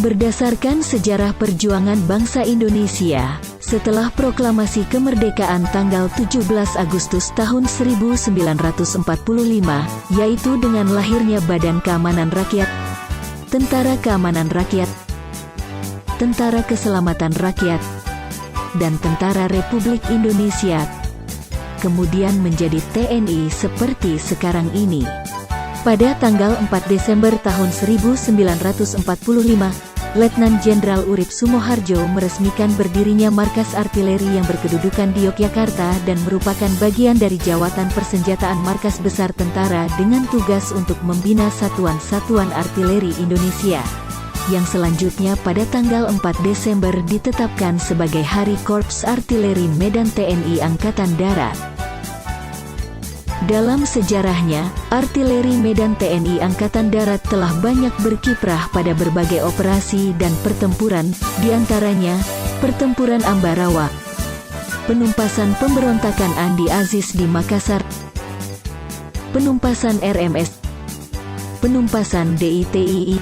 Berdasarkan sejarah perjuangan bangsa Indonesia, setelah proklamasi kemerdekaan tanggal 17 Agustus tahun 1945, yaitu dengan lahirnya Badan Keamanan Rakyat, Tentara Keamanan Rakyat, Tentara Keselamatan Rakyat, dan Tentara Republik Indonesia, kemudian menjadi TNI seperti sekarang ini. Pada tanggal 4 Desember tahun 1945, Letnan Jenderal Urip Sumoharjo meresmikan berdirinya Markas Artileri yang berkedudukan di Yogyakarta dan merupakan bagian dari jawatan persenjataan Markas Besar Tentara dengan tugas untuk membina satuan-satuan artileri Indonesia, yang selanjutnya pada tanggal 4 Desember ditetapkan sebagai Hari Korps Artileri Medan TNI Angkatan Darat. Dalam sejarahnya, artileri Medan TNI Angkatan Darat telah banyak berkiprah pada berbagai operasi dan pertempuran, diantaranya, Pertempuran Ambarawa, penumpasan pemberontakan Andi Aziz di Makassar, penumpasan RMS, penumpasan DITII,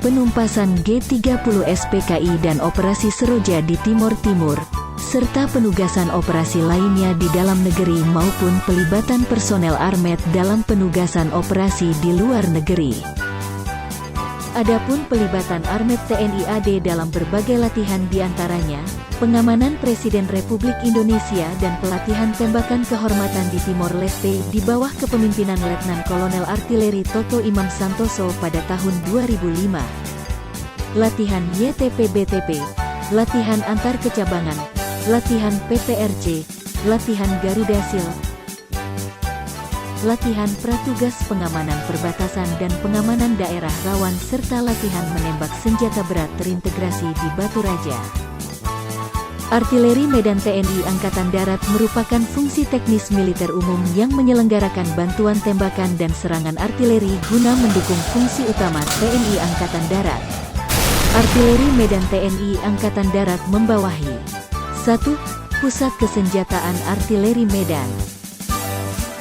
penumpasan G30 SPKI dan Operasi Seroja di Timur Timur, serta penugasan operasi lainnya di dalam negeri maupun pelibatan personel Armet dalam penugasan operasi di luar negeri. Adapun pelibatan Armet TNI AD dalam berbagai latihan diantaranya, pengamanan Presiden Republik Indonesia dan pelatihan tembakan kehormatan di Timor Leste di bawah kepemimpinan Letnan Kolonel Artileri Toto Imam Santoso pada tahun 2005. Latihan YTP-BTP, latihan antar kecabangan, latihan PPRC, latihan Garuda Sil, latihan pratugas pengamanan perbatasan dan pengamanan daerah rawan serta latihan menembak senjata berat terintegrasi di Batu Raja. Artileri Medan TNI Angkatan Darat merupakan fungsi teknis militer umum yang menyelenggarakan bantuan tembakan dan serangan artileri guna mendukung fungsi utama TNI Angkatan Darat. Artileri Medan TNI Angkatan Darat membawahi 1. Pusat Kesenjataan Artileri Medan.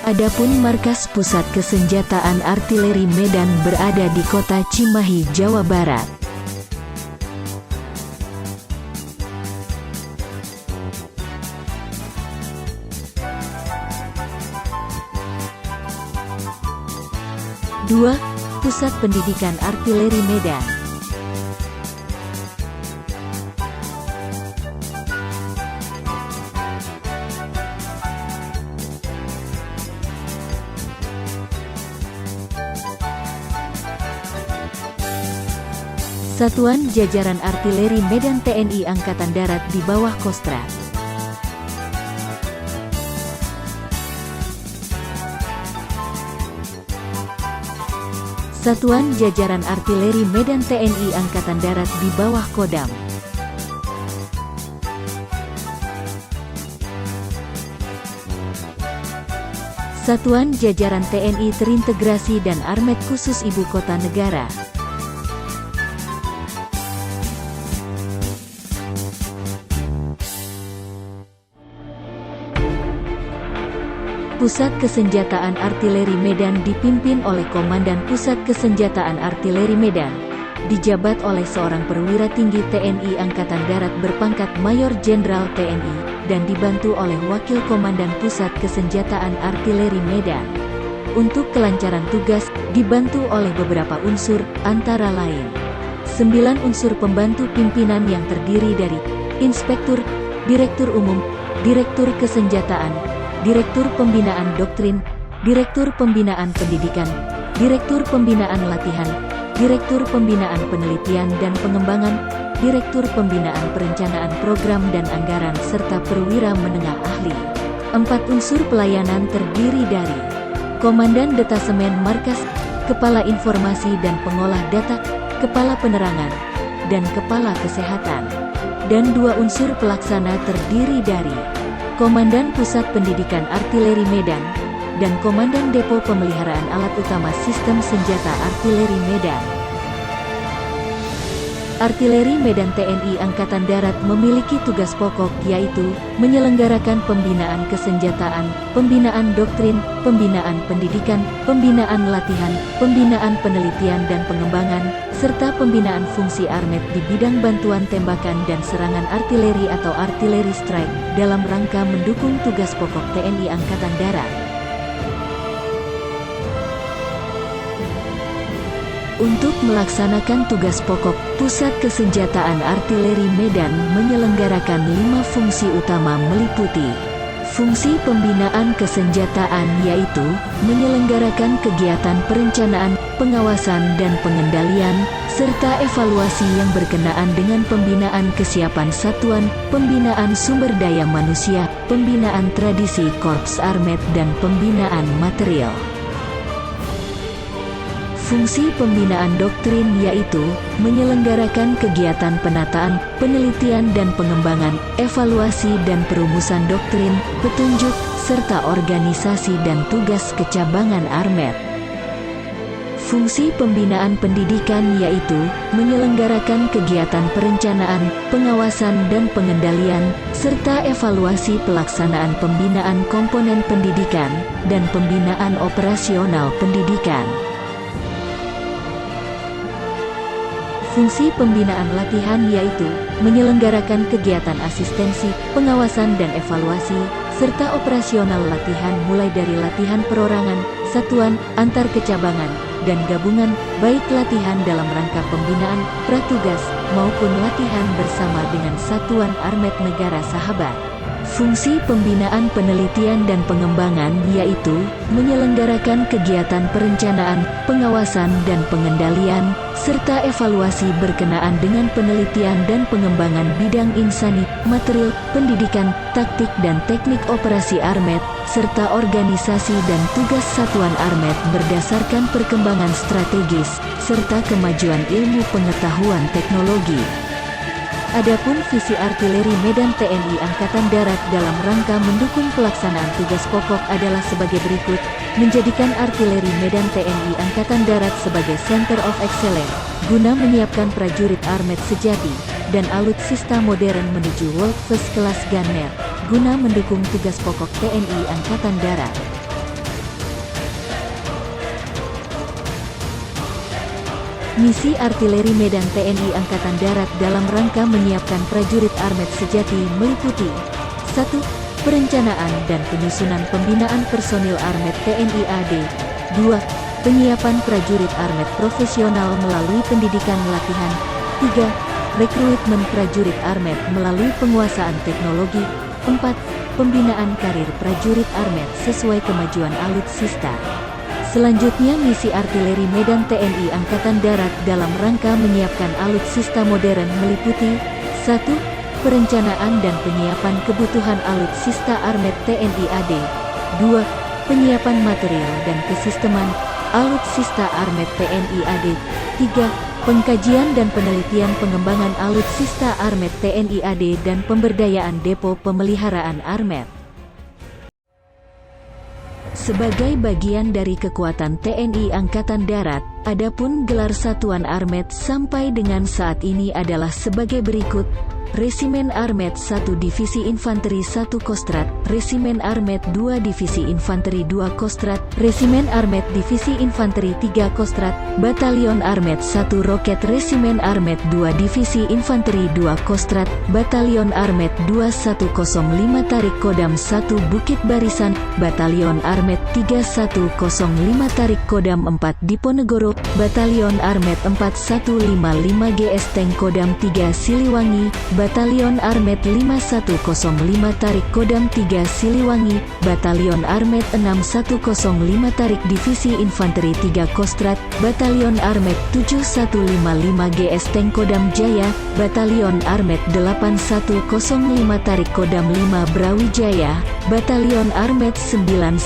Adapun Markas Pusat Kesenjataan Artileri Medan berada di Kota Cimahi, Jawa Barat. Dua. Pusat Pendidikan Artileri Medan. Satuan Jajaran Artileri Medan TNI Angkatan Darat di bawah Kostrat. Satuan Jajaran Artileri Medan TNI Angkatan Darat di bawah Kodam. Satuan Jajaran TNI Terintegrasi dan Armet Khusus Ibu Kota Negara. Pusat Kesenjataan Artileri Medan dipimpin oleh Komandan Pusat Kesenjataan Artileri Medan, dijabat oleh seorang perwira tinggi TNI Angkatan Darat berpangkat Mayor Jenderal TNI, dan dibantu oleh Wakil Komandan Pusat Kesenjataan Artileri Medan. Untuk kelancaran tugas, dibantu oleh beberapa unsur, antara lain 9 unsur pembantu pimpinan yang terdiri dari Inspektur, Direktur Umum, Direktur Kesenjataan, Direktur Pembinaan Doktrin, Direktur Pembinaan Pendidikan, Direktur Pembinaan Latihan, Direktur Pembinaan Penelitian dan Pengembangan, Direktur Pembinaan Perencanaan Program dan Anggaran serta perwira menengah ahli. 4 unsur pelayanan terdiri dari Komandan Detasemen Markas, Kepala Informasi dan Pengolah Data, Kepala Penerangan, dan Kepala Kesehatan. Dan 2 unsur pelaksana terdiri dari Komandan Pusat Pendidikan Artileri Medan, dan Komandan Depo Pemeliharaan Alat Utama Sistem Senjata Artileri Medan. Artileri Medan TNI Angkatan Darat memiliki tugas pokok yaitu menyelenggarakan pembinaan kesenjataan, pembinaan doktrin, pembinaan pendidikan, pembinaan latihan, pembinaan penelitian dan pengembangan, serta pembinaan fungsi armet di bidang bantuan tembakan dan serangan artileri atau artillery strike dalam rangka mendukung tugas pokok TNI Angkatan Darat. Untuk melaksanakan tugas pokok, Pusat Kesenjataan Artileri Medan menyelenggarakan 5 fungsi utama meliputi fungsi pembinaan kesenjataan yaitu menyelenggarakan kegiatan perencanaan, pengawasan dan pengendalian, serta evaluasi yang berkenaan dengan pembinaan kesiapan satuan, pembinaan sumber daya manusia, pembinaan tradisi Korps Armet dan pembinaan material. Fungsi pembinaan doktrin yaitu menyelenggarakan kegiatan penataan, penelitian dan pengembangan, evaluasi dan perumusan doktrin, petunjuk, serta organisasi dan tugas kecabangan Armet. Fungsi pembinaan pendidikan yaitu menyelenggarakan kegiatan perencanaan, pengawasan dan pengendalian, serta evaluasi pelaksanaan pembinaan komponen pendidikan, dan pembinaan operasional pendidikan. Fungsi pembinaan latihan yaitu menyelenggarakan kegiatan asistensi, pengawasan dan evaluasi, serta operasional latihan mulai dari latihan perorangan, satuan, antar kecabangan, dan gabungan, baik latihan dalam rangka pembinaan, pratugas, maupun latihan bersama dengan satuan armet negara sahabat. Fungsi pembinaan penelitian dan pengembangan yaitu menyelenggarakan kegiatan perencanaan, pengawasan dan pengendalian, serta evaluasi berkenaan dengan penelitian dan pengembangan bidang insani, material, pendidikan, taktik dan teknik operasi Armet, serta organisasi dan tugas satuan Armet berdasarkan perkembangan strategis, serta kemajuan ilmu pengetahuan teknologi. Adapun visi Artileri Medan TNI Angkatan Darat dalam rangka mendukung pelaksanaan tugas pokok adalah sebagai berikut: menjadikan Artileri Medan TNI Angkatan Darat sebagai Center of Excellence, guna menyiapkan prajurit armet sejati, dan alutsista modern menuju World First Class Gunner, guna mendukung tugas pokok TNI Angkatan Darat. Misi Artileri Medan TNI Angkatan Darat dalam rangka menyiapkan prajurit armet sejati meliputi 1. Perencanaan dan penyusunan pembinaan personil armet TNI AD. 2. Penyiapan prajurit armet profesional melalui pendidikan latihan. 3. Rekrutmen prajurit armet melalui penguasaan teknologi. 4. Pembinaan karir prajurit armet sesuai kemajuan alutsista. Selanjutnya, misi Artileri Medan TNI Angkatan Darat dalam rangka menyiapkan alutsista modern meliputi 1. Perencanaan dan penyiapan kebutuhan alutsista armet TNI AD. 2. Penyiapan material dan kesisteman alutsista armet TNI AD. 3. Pengkajian dan penelitian pengembangan alutsista armet TNI AD dan pemberdayaan depo pemeliharaan armet. Sebagai bagian dari kekuatan TNI Angkatan Darat, adapun gelar satuan armet sampai dengan saat ini adalah sebagai berikut: Resimen Armet 1 Divisi Infanteri 1 Kostrat, Resimen Armet 2 Divisi Infanteri 2 Kostrat, Resimen Armet Divisi Infanteri 3 Kostrat, Batalion Armet 1 Roket, Resimen Armet 2 Divisi Infanteri 2 Kostrat, Batalion Armet 2105 Tarik Kodam 1 Bukit Barisan, Batalion Armet 3105 Tarik Kodam 4 Diponegoro, Batalion Armet 4155 GS Tank Kodam 3 Siliwangi, Batalion Armet 5105 Tarik Kodam 3 Siliwangi, Batalion Armet 6105 Tarik Divisi Infanteri 3 Kostrat, Batalion Armet 7155 GS Tank Kodam Jaya, Batalion Armet 8105 Tarik Kodam 5 Brawijaya, Batalion Armet 9155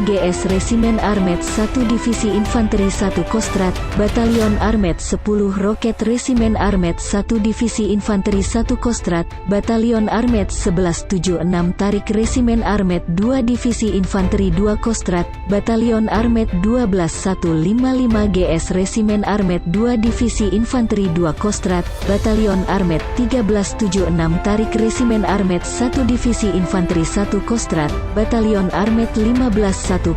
GS Resimen Armet 1 Divisi Infanteri 1 Kostrad, Batalion Armet 10 Roket Resimen Armet 1 Divisi Infanteri 1 Kostrad, Batalion Armet 1176 Tarik Resimen Armet 2 Divisi Infanteri 2 Kostrad, Batalion Armet 12155 GS Resimen Armet 2 Divisi Infanteri 2 Kostrad, Batalion Armet 1376 Tarik Resimen Armet 1 Divisi Infanteri 1 Kostrad, Batalion Armet 15105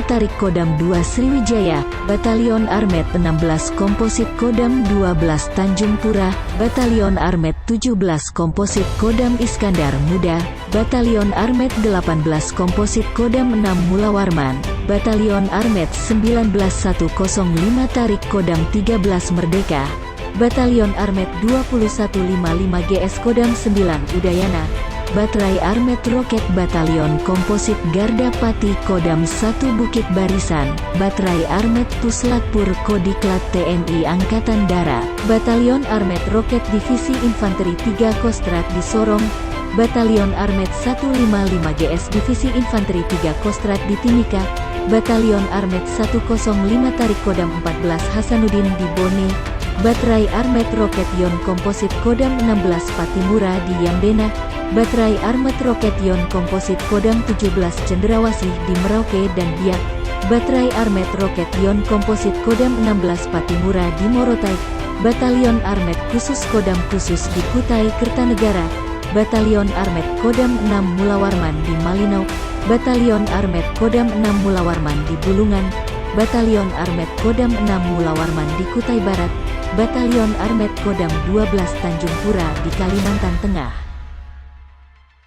Tarik Kodam 2 Sriwijaya, Batalion Armet 16 Komposit Kodam 12 Tanjung Pura, Batalion Armet 17 Komposit Kodam Iskandar Muda, Batalion Armet 18 Komposit Kodam 6 Mula Warman, Batalion Armet 19105 Tarik Kodam 13 Merdeka, Batalion Armet 2155 GS Kodam 9 Udayana, Batrai Armet Roket Batalion Komposit Garda Pati Kodam 1 Bukit Barisan, Batrai Armet Puslapur Kodiklat TNI Angkatan Darat, Batalion Armet Roket Divisi Infanteri 3 Kostrad di Sorong, Batalion Armet 155 GS Divisi Infanteri 3 Kostrad di Timika, Batalion Armet 105 Tarik Kodam 14 Hasanuddin di Bone, Batrai Armet Roket Yon Komposit Kodam 16 Patimura di Yamdena, Batrai Armet Roket Yon Komposit Kodam 17 Cendrawasih di Merauke dan Biak, Batrai Armet Roket Yon Komposit Kodam 16 Patimura di Morotai, Batalion Armet Khusus Kodam Khusus di Kutai Kertanegara, Batalion Armet Kodam 6 Mulawarman di Malinau, Batalion Armet Kodam 6 Mulawarman di Bulungan, Batalion Armet Kodam 6 Mulawarman di Kutai Barat, Batalion Armet Kodam 12 Tanjung Pura di Kalimantan Tengah.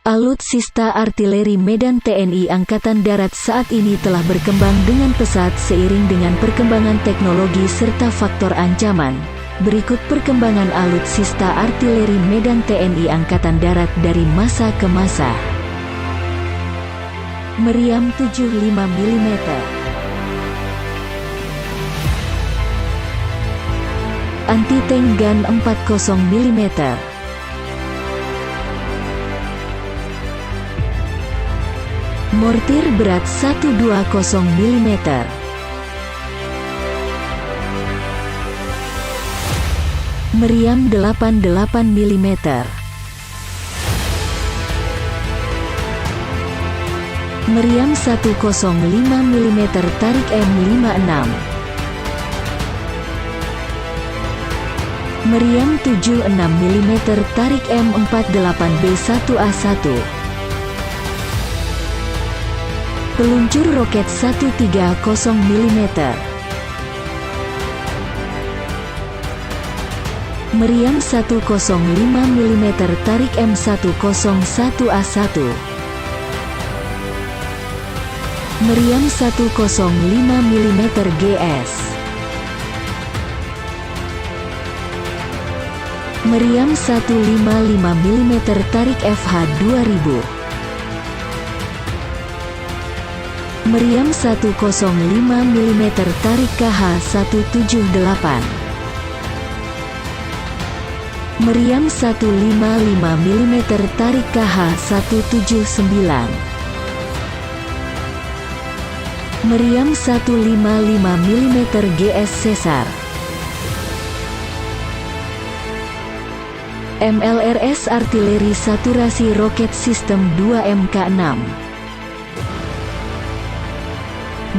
Alutsista artileri Medan TNI Angkatan Darat saat ini telah berkembang dengan pesat seiring dengan perkembangan teknologi serta faktor ancaman. Berikut perkembangan alutsista artileri Medan TNI Angkatan Darat dari masa ke masa. Meriam 75 mm, Anti-tank gun 40 mm, Mortir berat 120 mm, Meriam 88 mm, Meriam 105 mm Tarik M56, Meriam 76 mm Tarik M48B1A1, Peluncur roket 130 mm, Meriam 105 mm Tarik M101A1, Meriam 105 mm GS, Meriam 155 mm Tarik FH2000, Meriam 105 mm Tarik KH178, Meriam 155 mm Tarik KH179, Meriam 155 mm GS Caesar, MLRS Artileri Saturasi Roket Sistem 2 MK6,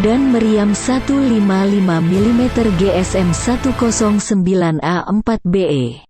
dan Meriam 155 mm GSM 109A4BE.